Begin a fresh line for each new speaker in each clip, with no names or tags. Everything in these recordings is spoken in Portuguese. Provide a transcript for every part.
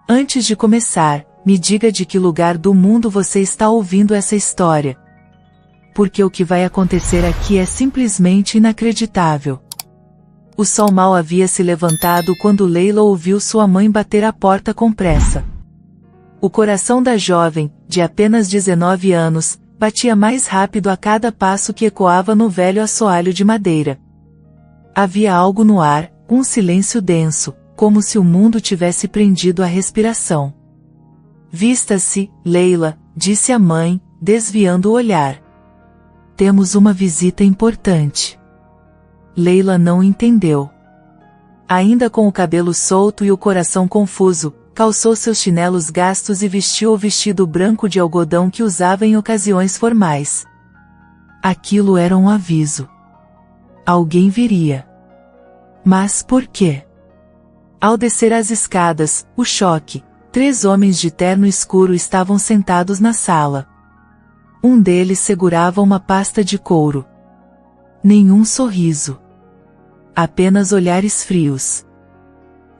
Antes de começar, me diga de que lugar do mundo você está ouvindo essa história. Porque o que vai acontecer aqui é simplesmente inacreditável. O sol mal havia se levantado quando Leila ouviu sua mãe bater a porta com pressa. O coração da jovem, de apenas 19 anos, batia mais rápido a cada passo que ecoava no velho assoalho de madeira. Havia algo no ar, um silêncio denso, como se o mundo tivesse prendido a respiração. Vista-se, Leila, disse a mãe, desviando o olhar. Temos uma visita importante. Leila não entendeu. Ainda com o cabelo solto e o coração confuso, calçou seus chinelos gastos e vestiu o vestido branco de algodão que usava em ocasiões formais. Aquilo era um aviso. Alguém viria. Mas por quê? Ao descer as escadas, o choque, 3 homens de terno escuro estavam sentados na sala. Um deles segurava uma pasta de couro. Nenhum sorriso. Apenas olhares frios.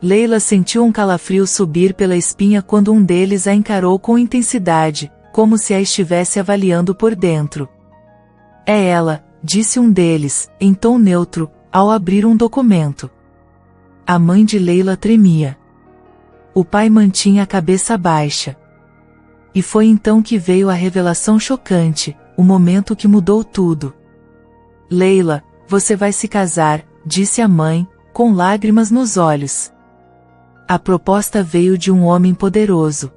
Leila sentiu um calafrio subir pela espinha quando um deles a encarou com intensidade, como se a estivesse avaliando por dentro. É ela, disse um deles, em tom neutro, ao abrir um documento. A mãe de Leila tremia. O pai mantinha a cabeça baixa. E foi então que veio a revelação chocante, o momento que mudou tudo. Leila, você vai se casar, disse a mãe, com lágrimas nos olhos. A proposta veio de um homem poderoso.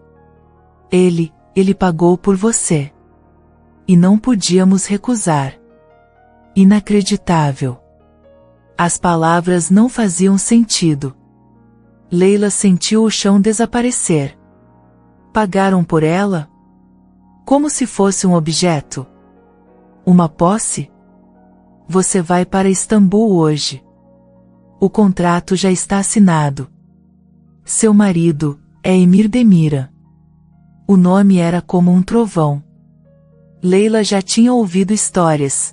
Ele pagou por você. E não podíamos recusar. Inacreditável. As palavras não faziam sentido. Leila sentiu o chão desaparecer. Pagaram por ela? Como se fosse um objeto? Uma posse? Você vai para Istambul hoje. O contrato já está assinado. Seu marido é Emir Demira. O nome era como um trovão. Leila já tinha ouvido histórias.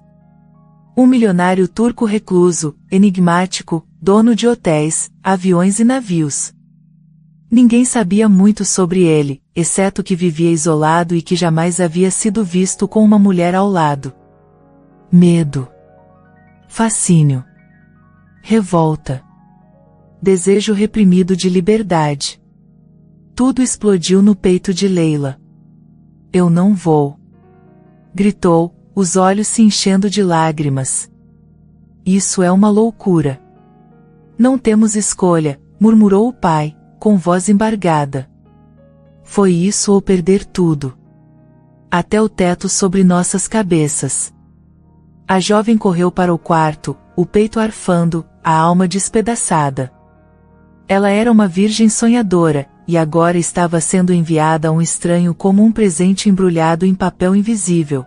Um milionário turco recluso, enigmático, dono de hotéis, aviões e navios. Ninguém sabia muito sobre ele, exceto que vivia isolado e que jamais havia sido visto com uma mulher ao lado. Medo. Fascínio. Revolta. Desejo reprimido de liberdade. Tudo explodiu no peito de Leila. Eu não vou. Gritou, os olhos se enchendo de lágrimas. Isso é uma loucura. Não temos escolha, murmurou o pai, com voz embargada. Foi isso ou perder tudo. Até o teto sobre nossas cabeças. A jovem correu para o quarto, o peito arfando, a alma despedaçada. Ela era uma virgem sonhadora, e agora estava sendo enviada a um estranho como um presente embrulhado em papel invisível.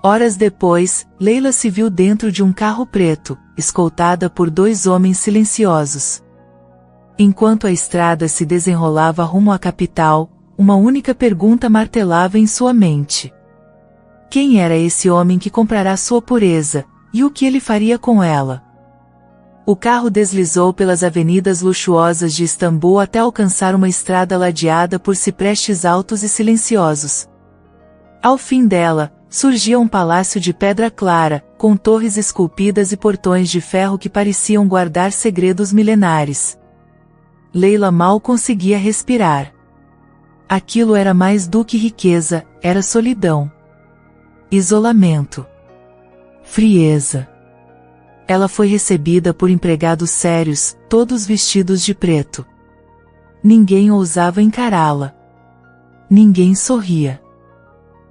Horas depois, Leila se viu dentro de um carro preto, escoltada por 2 homens silenciosos. Enquanto a estrada se desenrolava rumo à capital, uma única pergunta martelava em sua mente. Quem era esse homem que comprará sua pureza, e o que ele faria com ela? O carro deslizou pelas avenidas luxuosas de Istambul até alcançar uma estrada ladeada por ciprestes altos e silenciosos. Ao fim dela, surgia um palácio de pedra clara, com torres esculpidas e portões de ferro que pareciam guardar segredos milenares. Leila mal conseguia respirar. Aquilo era mais do que riqueza, era solidão. Isolamento. Frieza. Ela foi recebida por empregados sérios, todos vestidos de preto. Ninguém ousava encará-la. Ninguém sorria.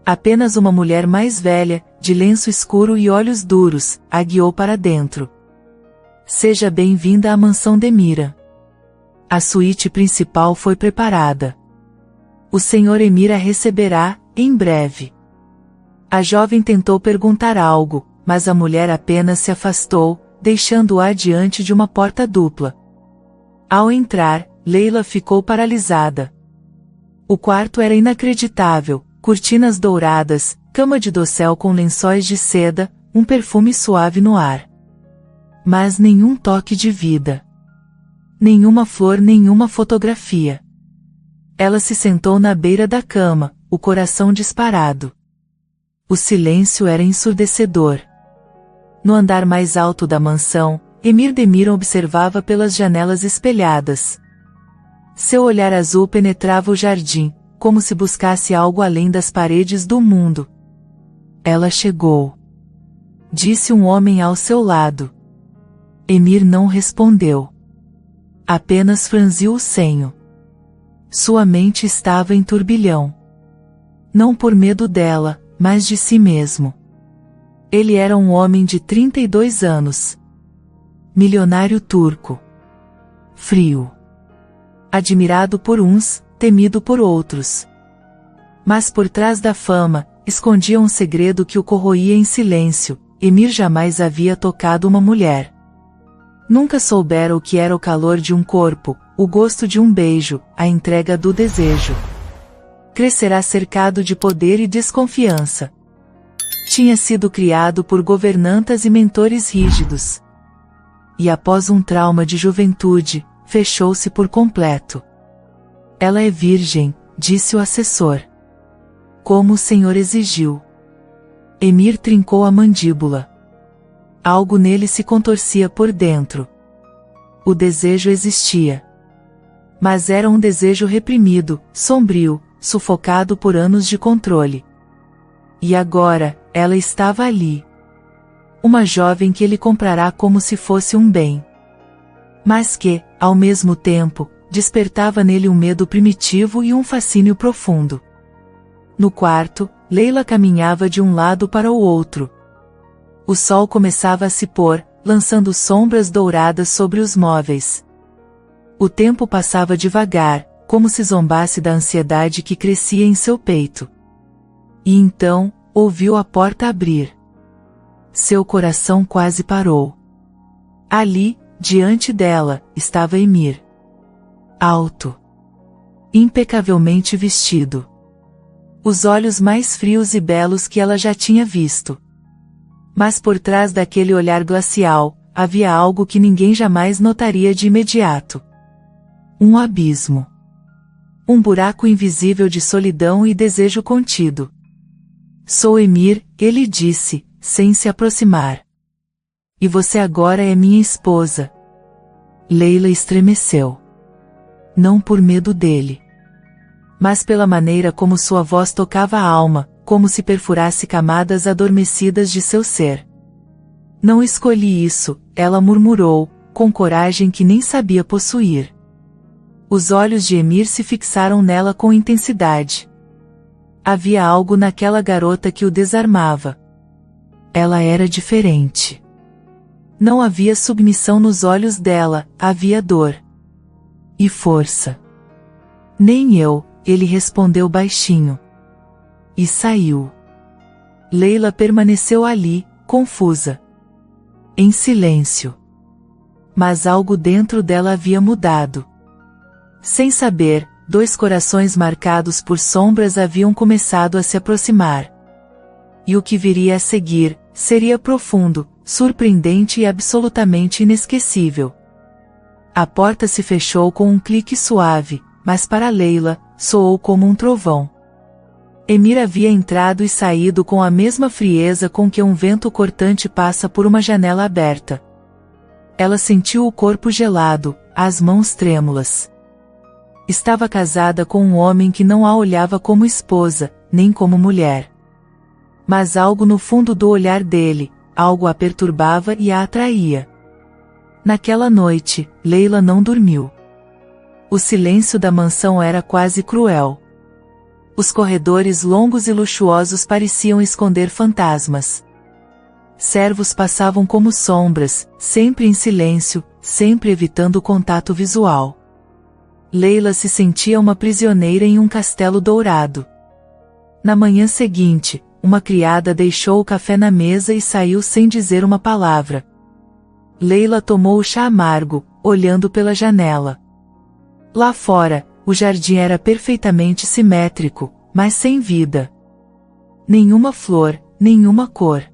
Apenas uma mulher mais velha, de lenço escuro e olhos duros, a guiou para dentro. Seja bem-vinda à mansão Demira. A suíte principal foi preparada. O senhor Emir a receberá, em breve. A jovem tentou perguntar algo, mas a mulher apenas se afastou, deixando-a diante de uma porta dupla. Ao entrar, Leila ficou paralisada. O quarto era inacreditável, cortinas douradas, cama de dossel com lençóis de seda, um perfume suave no ar. Mas nenhum toque de vida. Nenhuma flor, nenhuma fotografia. Ela se sentou na beira da cama, o coração disparado. O silêncio era ensurdecedor. No andar mais alto da mansão, Emir Demiran observava pelas janelas espelhadas. Seu olhar azul penetrava o jardim, como se buscasse algo além das paredes do mundo. Ela chegou. Disse um homem ao seu lado. Emir não respondeu. Apenas franziu o senho. Sua mente estava em turbilhão. Não por medo dela, mas de si mesmo. Ele era um homem de 32 anos. Milionário turco. Frio. Admirado por uns, temido por outros. Mas por trás da fama, escondia um segredo que o corroía em silêncio. Emir jamais havia tocado uma mulher. Nunca soubera o que era o calor de um corpo, o gosto de um beijo, a entrega do desejo. Crescerá cercado de poder e desconfiança. Tinha sido criado por governantas e mentores rígidos. E após um trauma de juventude, fechou-se por completo. Ela é virgem, disse o assessor. Como o senhor exigiu. Emir trincou a mandíbula. Algo nele se contorcia por dentro. O desejo existia. Mas era um desejo reprimido, sombrio, sufocado por anos de controle. E agora, ela estava ali. Uma jovem que ele comprará como se fosse um bem. Mas que, ao mesmo tempo, despertava nele um medo primitivo e um fascínio profundo. No quarto, Leila caminhava de um lado para o outro. O sol começava a se pôr, lançando sombras douradas sobre os móveis. O tempo passava devagar, como se zombasse da ansiedade que crescia em seu peito. E então, ouviu a porta abrir. Seu coração quase parou. Ali, diante dela, estava Emir. Alto. Impecavelmente vestido. Os olhos mais frios e belos que ela já tinha visto. Mas por trás daquele olhar glacial, havia algo que ninguém jamais notaria de imediato. Um abismo. Um buraco invisível de solidão e desejo contido. Sou Emir, ele disse, sem se aproximar. E você agora é minha esposa. Leila estremeceu. Não por medo dele. Mas pela maneira como sua voz tocava a alma, como se perfurasse camadas adormecidas de seu ser. Não escolhi isso, ela murmurou, com coragem que nem sabia possuir. Os olhos de Emir se fixaram nela com intensidade. Havia algo naquela garota que o desarmava. Ela era diferente. Não havia submissão nos olhos dela, havia dor. E força. Nem eu, ele respondeu baixinho. E saiu. Leila permaneceu ali, confusa. Em silêncio. Mas algo dentro dela havia mudado. Sem saber, dois corações marcados por sombras haviam começado a se aproximar. E o que viria a seguir, seria profundo, surpreendente e absolutamente inesquecível. A porta se fechou com um clique suave, mas para Leila, soou como um trovão. Emir havia entrado e saído com a mesma frieza com que um vento cortante passa por uma janela aberta. Ela sentiu o corpo gelado, as mãos trêmulas. Estava casada com um homem que não a olhava como esposa, nem como mulher. Mas algo no fundo do olhar dele, algo a perturbava e a atraía. Naquela noite, Leila não dormiu. O silêncio da mansão era quase cruel. Os corredores longos e luxuosos pareciam esconder fantasmas. Servos passavam como sombras, sempre em silêncio, sempre evitando o contato visual. Leila se sentia uma prisioneira em um castelo dourado. Na manhã seguinte, uma criada deixou o café na mesa e saiu sem dizer uma palavra. Leila tomou o chá amargo, olhando pela janela. Lá fora, o jardim era perfeitamente simétrico, mas sem vida. Nenhuma flor, nenhuma cor.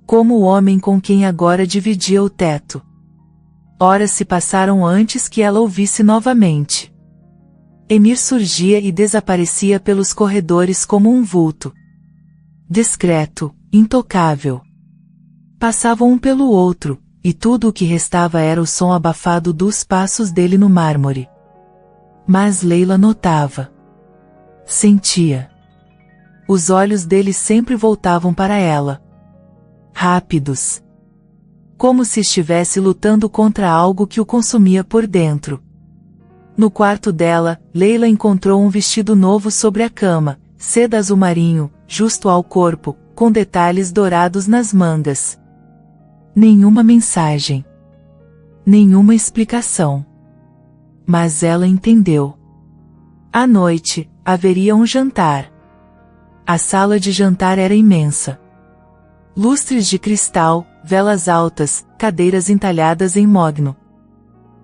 Como o homem com quem agora dividia o teto. Horas se passaram antes que ela ouvisse novamente. Emir surgia e desaparecia pelos corredores como um vulto. Discreto, intocável. Passavam um pelo outro, e tudo o que restava era o som abafado dos passos dele no mármore. Mas Leila notava. Sentia. Os olhos dele sempre voltavam para ela. Rápidos. Como se estivesse lutando contra algo que o consumia por dentro. No quarto dela, Leila encontrou um vestido novo sobre a cama, seda azul marinho, justo ao corpo, com detalhes dourados nas mangas. Nenhuma mensagem. Nenhuma explicação. Mas ela entendeu. À noite, haveria um jantar. A sala de jantar era imensa. Lustres de cristal, velas altas, cadeiras entalhadas em mogno.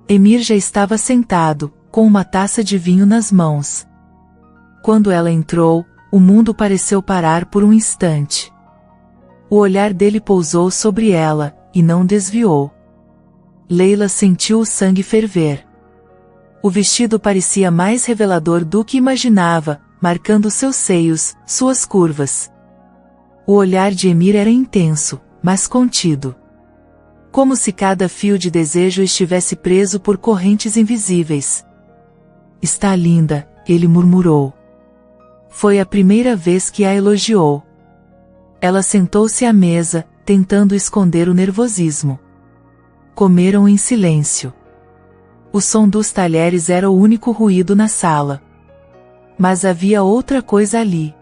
Emir já estava sentado, com uma taça de vinho nas mãos. Quando ela entrou, o mundo pareceu parar por um instante. O olhar dele pousou sobre ela, e não desviou. Leila sentiu o sangue ferver. O vestido parecia mais revelador do que imaginava, marcando seus seios, suas curvas. O olhar de Emir era intenso, mas contido. Como se cada fio de desejo estivesse preso por correntes invisíveis. Está linda, ele murmurou. Foi a primeira vez que a elogiou. Ela sentou-se à mesa, tentando esconder o nervosismo. Comeram em silêncio. O som dos talheres era o único ruído na sala. Mas havia outra coisa ali.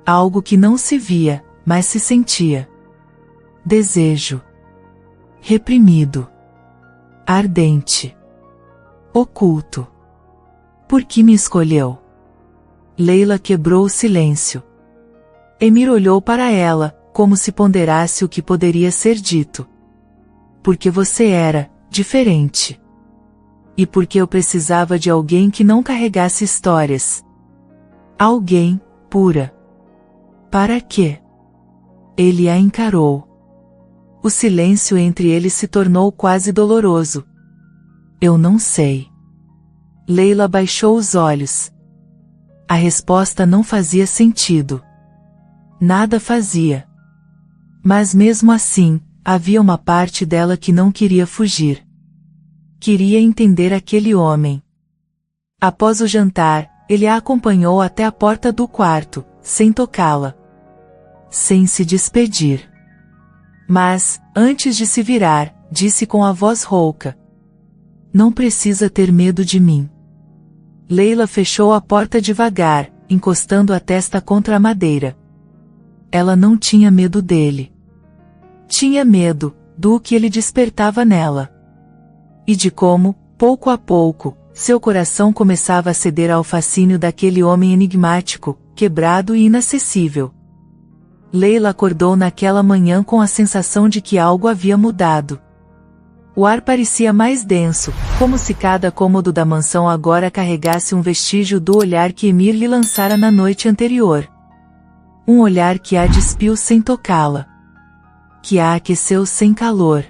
Algo que não se via, mas se sentia. Desejo. Reprimido. Ardente. Oculto. Por que me escolheu? Leila quebrou o silêncio. Emir olhou para ela, como se ponderasse o que poderia ser dito. Porque você era diferente. E porque eu precisava de alguém que não carregasse histórias. Alguém, pura. Para quê? Ele a encarou. O silêncio entre eles se tornou quase doloroso. Eu não sei. Leila baixou os olhos. A resposta não fazia sentido. Nada fazia. Mas mesmo assim, havia uma parte dela que não queria fugir. Queria entender aquele homem. Após o jantar, ele a acompanhou até a porta do quarto, sem tocá-la. Sem se despedir. Mas, antes de se virar, disse com a voz rouca. Não precisa ter medo de mim. Leila fechou a porta devagar, encostando a testa contra a madeira. Ela não tinha medo dele. Tinha medo do que ele despertava nela. E de como, pouco a pouco, seu coração começava a ceder ao fascínio daquele homem enigmático, quebrado e inacessível. Leila acordou naquela manhã com a sensação de que algo havia mudado. O ar parecia mais denso, como se cada cômodo da mansão agora carregasse um vestígio do olhar que Emir lhe lançara na noite anterior. Um olhar que a despiu sem tocá-la. Que a aqueceu sem calor.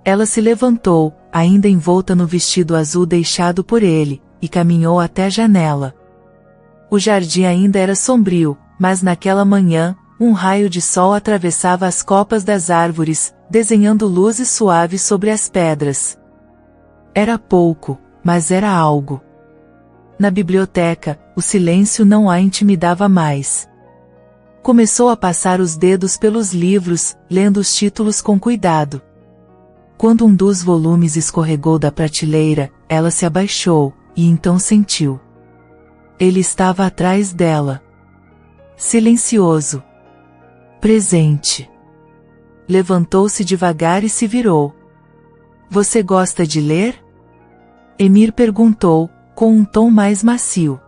Ela se levantou, ainda envolta no vestido azul deixado por ele, e caminhou até a janela. O jardim ainda era sombrio, mas naquela manhã, um raio de sol atravessava as copas das árvores, desenhando luzes suaves sobre as pedras. Era pouco, mas era algo. Na biblioteca, o silêncio não a intimidava mais. Começou a passar os dedos pelos livros, lendo os títulos com cuidado. Quando um dos volumes escorregou da prateleira, ela se abaixou, e então sentiu. Ele estava atrás dela. Silencioso. Presente. Levantou-se devagar e se virou. Você gosta de ler? Emir perguntou, com um tom mais macio.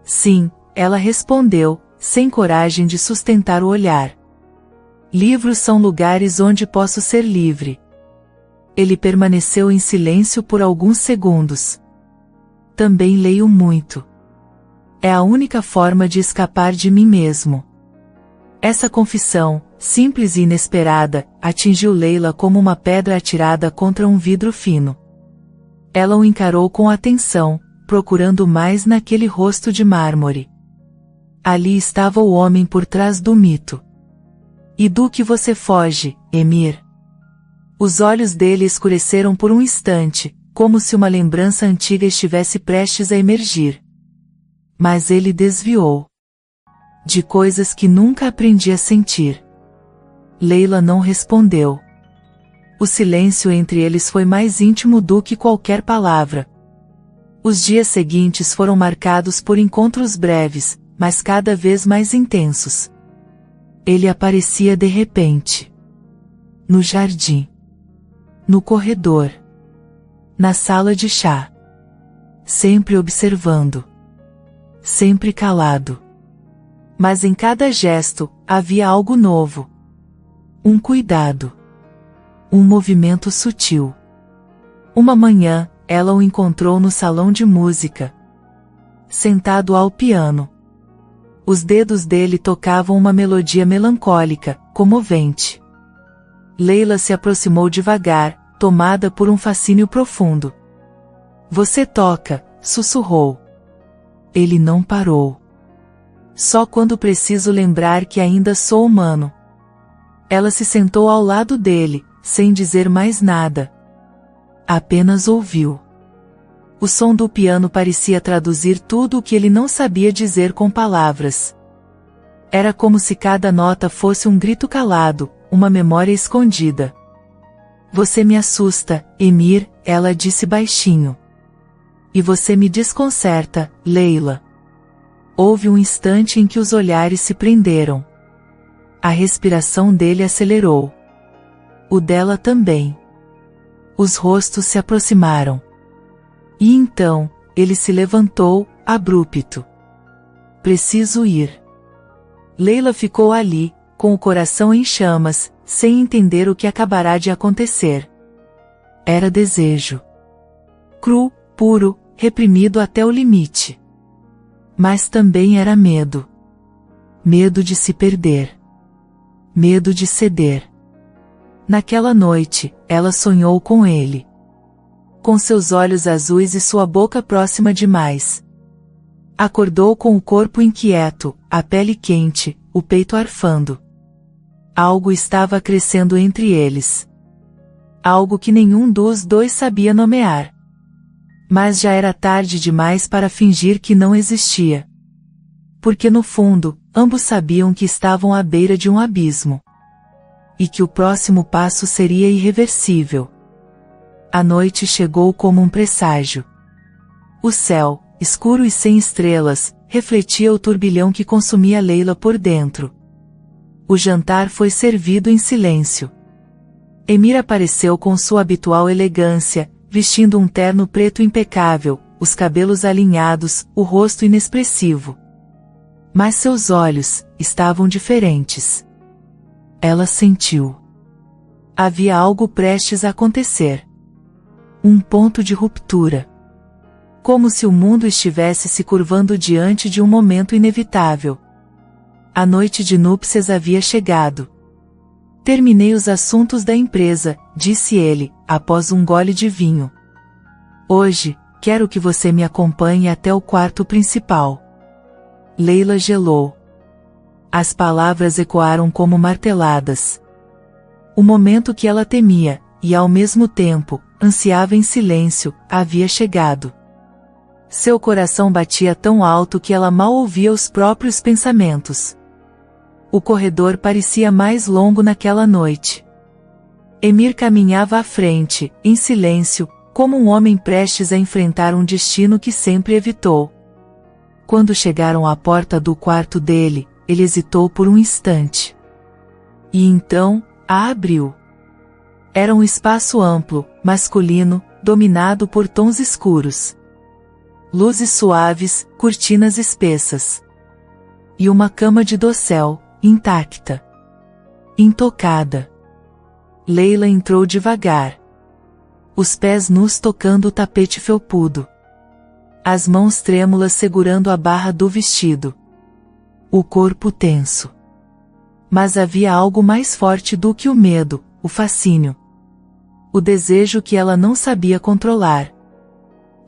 Sim, ela respondeu, sem coragem de sustentar o olhar. Livros são lugares onde posso ser livre. Ele permaneceu em silêncio por alguns segundos. Também leio muito. É a única forma de escapar de mim mesmo. Essa confissão, simples e inesperada, atingiu Leila como uma pedra atirada contra um vidro fino. Ela o encarou com atenção, procurando mais naquele rosto de mármore. Ali estava o homem por trás do mito. E do que você foge, Emir? Os olhos dele escureceram por um instante, como se uma lembrança antiga estivesse prestes a emergir. Mas ele desviou. De coisas que nunca aprendi a sentir. Leila não respondeu. O silêncio entre eles foi mais íntimo do que qualquer palavra. Os dias seguintes foram marcados por encontros breves, mas cada vez mais intensos. Ele aparecia de repente. No jardim. No corredor. Na sala de chá. Sempre observando. Sempre calado. Mas em cada gesto, havia algo novo. Um cuidado. Um movimento sutil. Uma manhã, ela o encontrou no salão de música. Sentado ao piano. Os dedos dele tocavam uma melodia melancólica, comovente. Leila se aproximou devagar, tomada por um fascínio profundo. Você toca, sussurrou. Ele não parou. Só quando preciso lembrar que ainda sou humano. Ela se sentou ao lado dele, sem dizer mais nada. Apenas ouviu. O som do piano parecia traduzir tudo o que ele não sabia dizer com palavras. Era como se cada nota fosse um grito calado, uma memória escondida. Você me assusta, Emir, ela disse baixinho. E você me desconcerta, Leila. Houve um instante em que os olhares se prenderam. A respiração dele acelerou. O dela também. Os rostos se aproximaram. E então, ele se levantou, abrupto. Preciso ir. Leila ficou ali, com o coração em chamas, sem entender o que acabará de acontecer. Era desejo. Cru, puro, reprimido até o limite. Mas também era medo. Medo de se perder. Medo de ceder. Naquela noite, ela sonhou com ele. Com seus olhos azuis e sua boca próxima demais. Acordou com o corpo inquieto, a pele quente, o peito arfando. Algo estava crescendo entre eles. Algo que nenhum dos dois sabia nomear. Mas já era tarde demais para fingir que não existia. Porque no fundo, ambos sabiam que estavam à beira de um abismo. E que o próximo passo seria irreversível. A noite chegou como um presságio. O céu, escuro e sem estrelas, refletia o turbilhão que consumia Leila por dentro. O jantar foi servido em silêncio. Emir apareceu com sua habitual elegância, vestindo um terno preto impecável, os cabelos alinhados, o rosto inexpressivo. Mas seus olhos estavam diferentes. Ela sentiu. Havia algo prestes a acontecer. Um ponto de ruptura. Como se o mundo estivesse se curvando diante de um momento inevitável. A noite de núpcias havia chegado. Terminei os assuntos da empresa, disse ele, após um gole de vinho. Hoje, quero que você me acompanhe até o quarto principal. Leila gelou. As palavras ecoaram como marteladas. O momento que ela temia, e ao mesmo tempo, ansiava em silêncio, havia chegado. Seu coração batia tão alto que ela mal ouvia os próprios pensamentos. O corredor parecia mais longo naquela noite. Emir caminhava à frente, em silêncio, como um homem prestes a enfrentar um destino que sempre evitou. Quando chegaram à porta do quarto dele, ele hesitou por um instante. E então, a abriu. Era um espaço amplo, masculino, dominado por tons escuros. Luzes suaves, cortinas espessas. E uma cama de dossel, intacta. Intocada. Leila entrou devagar. Os pés nus tocando o tapete felpudo. As mãos trêmulas segurando a barra do vestido. O corpo tenso. Mas havia algo mais forte do que o medo, o fascínio. O desejo que ela não sabia controlar.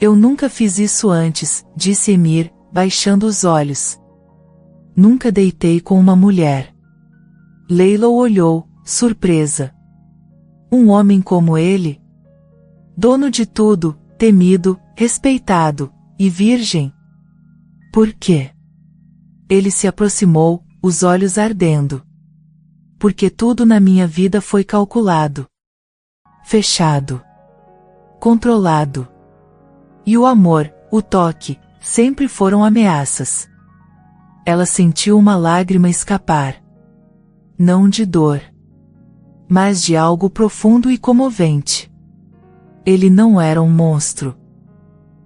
Eu nunca fiz isso antes, disse Emir, baixando os olhos. Nunca deitei com uma mulher. Leila o olhou, surpresa. Um homem como ele? Dono de tudo, temido, respeitado, e virgem? Por quê? Ele se aproximou, os olhos ardendo. Porque tudo na minha vida foi calculado. Fechado. Controlado. E o amor, o toque, sempre foram ameaças. Ela sentiu uma lágrima escapar. Não de dor, mas de algo profundo e comovente. Ele não era um monstro.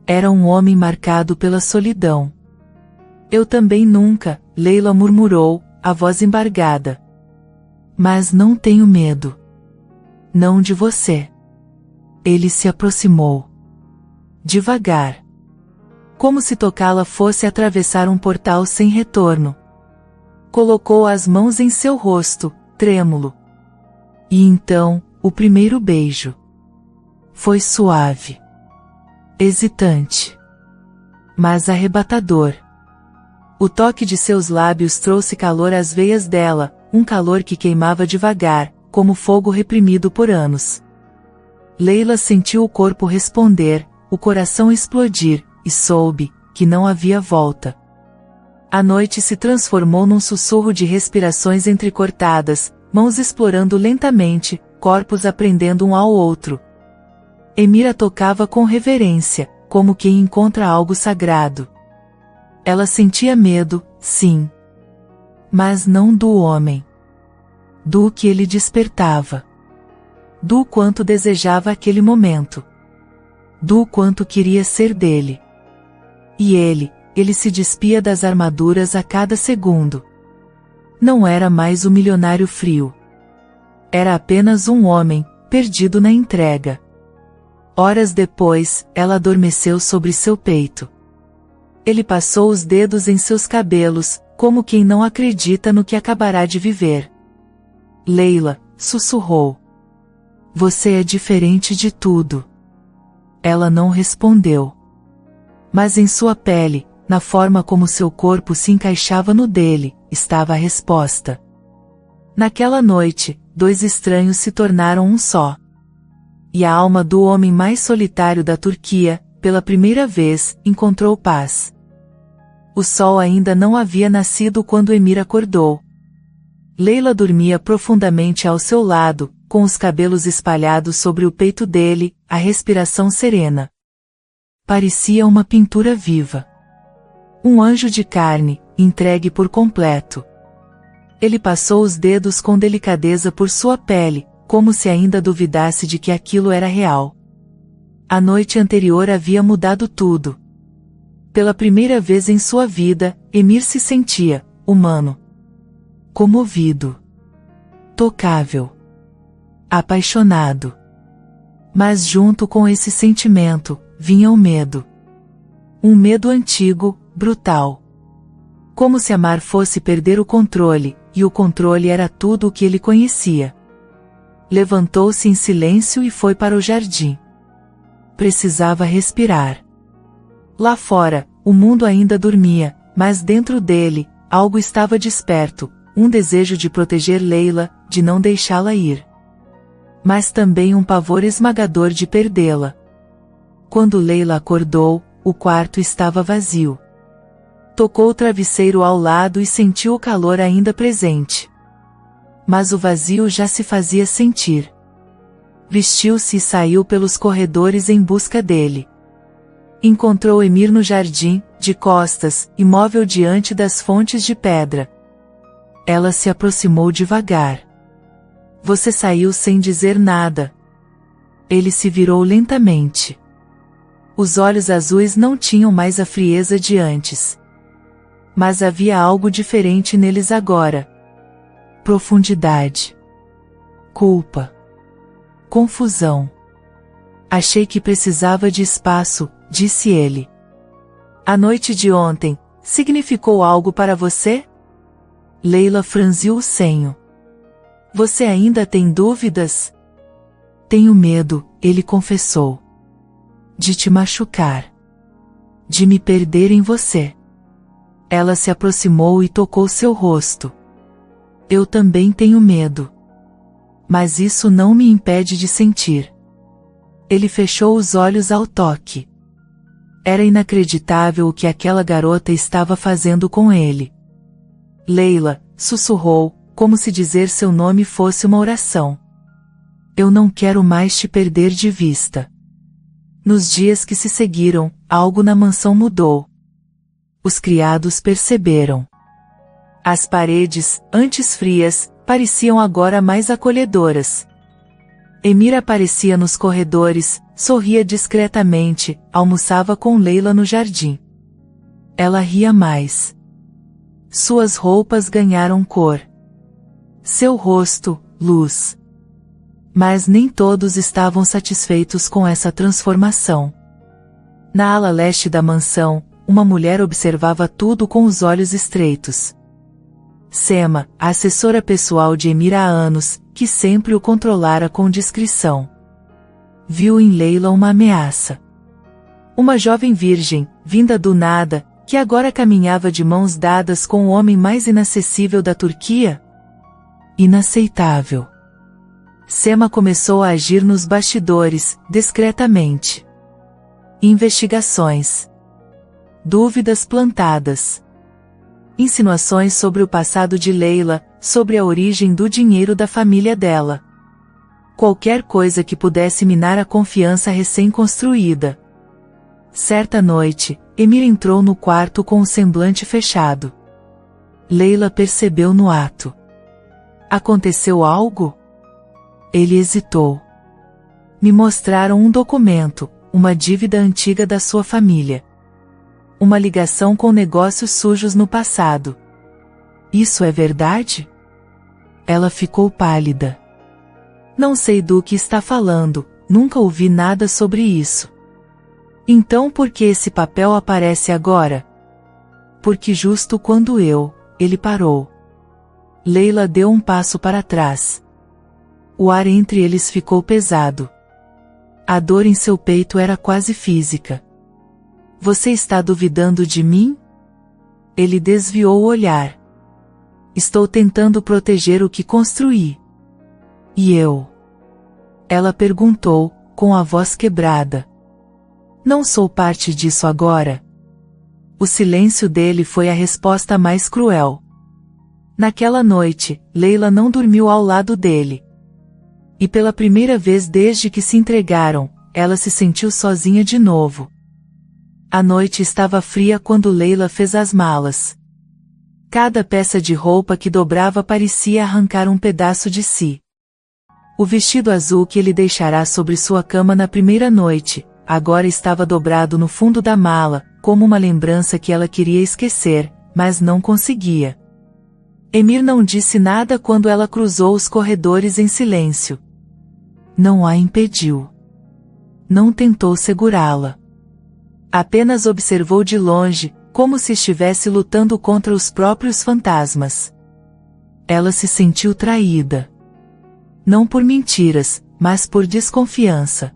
Era um homem marcado pela solidão. Eu também nunca, Leila murmurou, a voz embargada. Mas não tenho medo. Não de você. Ele se aproximou. Devagar. Como se tocá-la fosse atravessar um portal sem retorno. Colocou as mãos em seu rosto, trêmulo. E então, o primeiro beijo. Foi suave. Hesitante. Mas arrebatador. O toque de seus lábios trouxe calor às veias dela, um calor que queimava devagar, como fogo reprimido por anos. Leila sentiu o corpo responder, o coração explodir, e soube que não havia volta. A noite se transformou num sussurro de respirações entrecortadas, mãos explorando lentamente, corpos aprendendo um ao outro. Emir a tocava com reverência, como quem encontra algo sagrado. Ela sentia medo, sim. Mas não do homem. Do que ele despertava. Do quanto desejava aquele momento. Do quanto queria ser dele. E ele se despia das armaduras a cada segundo. Não era mais o milionário frio. Era apenas um homem, perdido na entrega. Horas depois, ela adormeceu sobre seu peito. Ele passou os dedos em seus cabelos, como quem não acredita no que acabará de viver. Leila, sussurrou. Você é diferente de tudo. Ela não respondeu. Mas em sua pele, na forma como seu corpo se encaixava no dele, estava a resposta. Naquela noite, dois estranhos se tornaram um só. E a alma do homem mais solitário da Turquia, pela primeira vez, encontrou paz. O sol ainda não havia nascido quando Emir acordou. Leila dormia profundamente ao seu lado, com os cabelos espalhados sobre o peito dele, a respiração serena. Parecia uma pintura viva. Um anjo de carne, entregue por completo. Ele passou os dedos com delicadeza por sua pele, como se ainda duvidasse de que aquilo era real. A noite anterior havia mudado tudo. Pela primeira vez em sua vida, Emir se sentia humano. Comovido. Tocável. Apaixonado. Mas junto com esse sentimento, vinha o medo. Um medo antigo, brutal. Como se amar fosse perder o controle, e o controle era tudo o que ele conhecia. Levantou-se em silêncio e foi para o jardim. Precisava respirar. Lá fora, o mundo ainda dormia, mas dentro dele, algo estava desperto, um desejo de proteger Leila, de não deixá-la ir. Mas também um pavor esmagador de perdê-la. Quando Leila acordou, o quarto estava vazio. Tocou o travesseiro ao lado e sentiu o calor ainda presente. Mas o vazio já se fazia sentir. Vestiu-se e saiu pelos corredores em busca dele. Encontrou Emir no jardim, de costas, imóvel diante das fontes de pedra. Ela se aproximou devagar. Você saiu sem dizer nada. Ele se virou lentamente. Os olhos azuis não tinham mais a frieza de antes. Mas havia algo diferente neles agora. Profundidade. Culpa. Confusão. Achei que precisava de espaço, disse ele. A noite de ontem, significou algo para você? Leila franziu o senho. Você ainda tem dúvidas? Tenho medo, ele confessou. De te machucar. De me perder em você. Ela se aproximou e tocou seu rosto. Eu também tenho medo. Mas isso não me impede de sentir. Ele fechou os olhos ao toque. Era inacreditável o que aquela garota estava fazendo com ele. Leila, sussurrou, como se dizer seu nome fosse uma oração. Eu não quero mais te perder de vista. Nos dias que se seguiram, algo na mansão mudou. Os criados perceberam. As paredes, antes frias, pareciam agora mais acolhedoras. Emir aparecia nos corredores, sorria discretamente, almoçava com Leila no jardim. Ela ria mais. Suas roupas ganharam cor. Seu rosto, luz. Mas nem todos estavam satisfeitos com essa transformação. Na ala leste da mansão, uma mulher observava tudo com os olhos estreitos. Sema, a assessora pessoal de Emir há anos, que sempre o controlara com discrição. Viu em Leila uma ameaça. Uma jovem virgem, vinda do nada, que agora caminhava de mãos dadas com o homem mais inacessível da Turquia? Inaceitável. Sema começou a agir nos bastidores, discretamente. Investigações. Dúvidas plantadas. Insinuações sobre o passado de Leila, sobre a origem do dinheiro da família dela. Qualquer coisa que pudesse minar a confiança recém-construída. Certa noite, Emir entrou no quarto com o semblante fechado. Leila percebeu no ato. Aconteceu algo? Ele hesitou. Me mostraram um documento, uma dívida antiga da sua família. Uma ligação com negócios sujos no passado. Isso é verdade? Ela ficou pálida. Não sei do que está falando, nunca ouvi nada sobre isso. Então por que esse papel aparece agora? Porque justo quando ele parou. Leila deu um passo para trás. O ar entre eles ficou pesado. A dor em seu peito era quase física. Você está duvidando de mim? Ele desviou o olhar. Estou tentando proteger o que construí. E eu? Ela perguntou, com a voz quebrada. Não sou parte disso agora? O silêncio dele foi a resposta mais cruel. Naquela noite, Leila não dormiu ao lado dele. E pela primeira vez desde que se entregaram, ela se sentiu sozinha de novo. A noite estava fria quando Leila fez as malas. Cada peça de roupa que dobrava parecia arrancar um pedaço de si. O vestido azul que ele deixará sobre sua cama na primeira noite, agora estava dobrado no fundo da mala, como uma lembrança que ela queria esquecer, mas não conseguia. Emir não disse nada quando ela cruzou os corredores em silêncio. Não a impediu. Não tentou segurá-la. Apenas observou de longe, como se estivesse lutando contra os próprios fantasmas. Ela se sentiu traída. Não por mentiras, mas por desconfiança.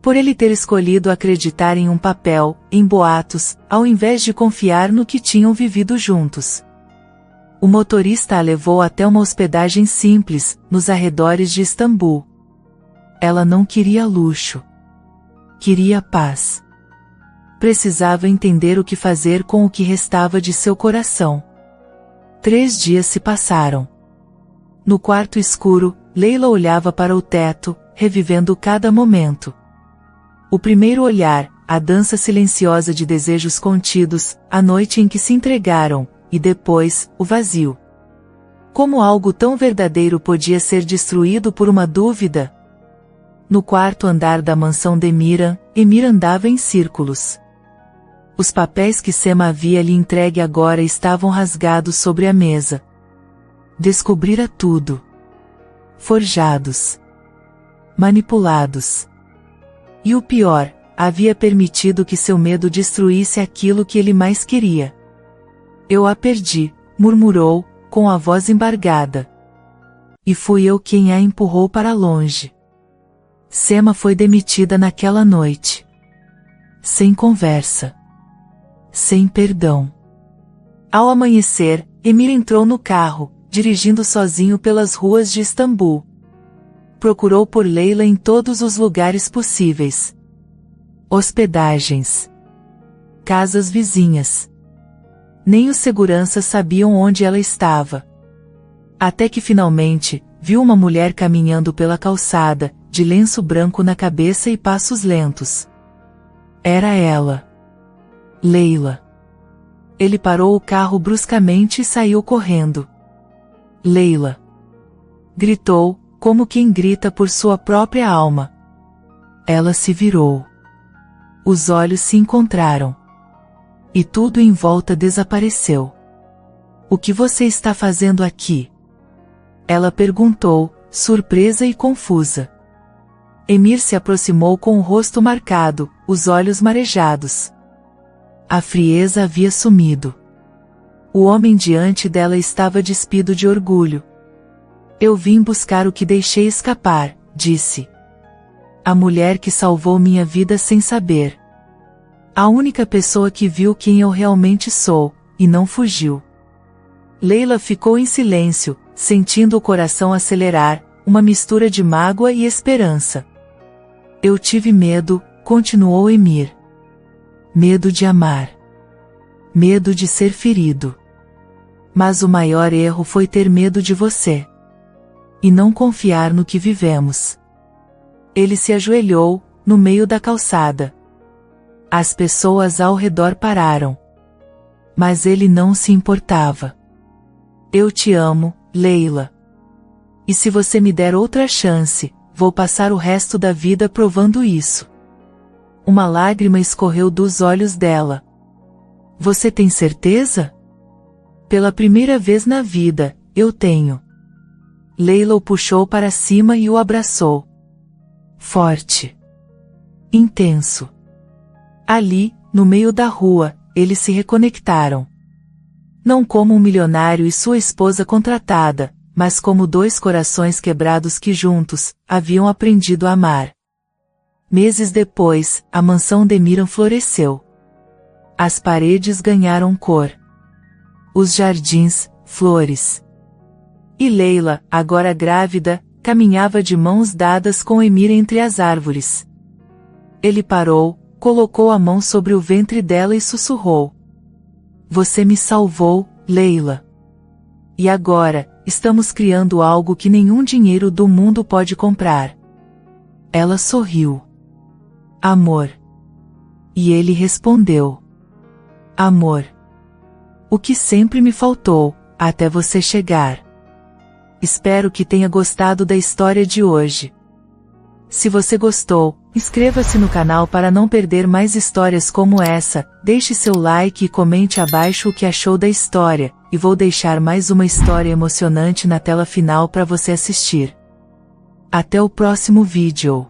Por ele ter escolhido acreditar em um papel, em boatos, ao invés de confiar no que tinham vivido juntos. O motorista a levou até uma hospedagem simples, nos arredores de Istambul. Ela não queria luxo. Queria paz. Precisava entender o que fazer com o que restava de seu coração. 3 dias se passaram. No quarto escuro, Leila olhava para o teto, revivendo cada momento. O primeiro olhar, a dança silenciosa de desejos contidos, a noite em que se entregaram, e depois, o vazio. Como algo tão verdadeiro podia ser destruído por uma dúvida? No quarto andar da mansão de Emir andava em círculos. Os papéis que Sema havia lhe entregue agora estavam rasgados sobre a mesa. Descobrira tudo. Forjados. Manipulados. E o pior, havia permitido que seu medo destruísse aquilo que ele mais queria. Eu a perdi, murmurou, com a voz embargada. E fui eu quem a empurrou para longe. Sema foi demitida naquela noite. sem conversa, sem perdão. Ao amanhecer, Emir entrou no carro, dirigindo sozinho pelas ruas de Istambul. Procurou por Leila em todos os lugares possíveis. Hospedagens, casas vizinhas. Nem os seguranças sabiam onde ela estava. Até que finalmente, viu uma mulher caminhando pela calçada, de lenço branco na cabeça e passos lentos. Era ela. Leila. Ele parou o carro bruscamente e saiu correndo. Leila! Gritou, como quem grita por sua própria alma. Ela se virou. Os olhos se encontraram. E tudo em volta desapareceu. O que você está fazendo aqui? Ela perguntou, surpresa e confusa. Emir se aproximou com o rosto marcado, os olhos marejados. A frieza havia sumido. O homem diante dela estava despido de orgulho. Eu vim buscar o que deixei escapar, disse. A mulher que salvou minha vida sem saber. A única pessoa que viu quem eu realmente sou, e não fugiu. Leila ficou em silêncio, sentindo o coração acelerar, uma mistura de mágoa e esperança. Eu tive medo, continuou Emir. Medo de amar. Medo de ser ferido. Mas o maior erro foi ter medo de você. E não confiar no que vivemos. Ele se ajoelhou, no meio da calçada. As pessoas ao redor pararam. Mas ele não se importava. Eu te amo, Leila. E se você me der outra chance, vou passar o resto da vida provando isso. Uma lágrima escorreu dos olhos dela. Você tem certeza? Pela primeira vez na vida, eu tenho. Leila o puxou para cima e o abraçou. Forte. Intenso. Ali, no meio da rua, eles se reconectaram. Não como um milionário e sua esposa contratada, mas como dois corações quebrados que juntos, haviam aprendido a amar. Meses depois, a mansão de Miran floresceu. As paredes ganharam cor. Os jardins, flores. E Leila, agora grávida, caminhava de mãos dadas com Emir entre as árvores. Ele parou, colocou a mão sobre o ventre dela e sussurrou. Você me salvou, Leila. E agora, estamos criando algo que nenhum dinheiro do mundo pode comprar. Ela sorriu. Amor. E ele respondeu. Amor. O que sempre me faltou, até você chegar. Espero que tenha gostado da história de hoje. Se você gostou, inscreva-se no canal para não perder mais histórias como essa, deixe seu like e comente abaixo o que achou da história, e vou deixar mais uma história emocionante na tela final para você assistir. Até o próximo vídeo.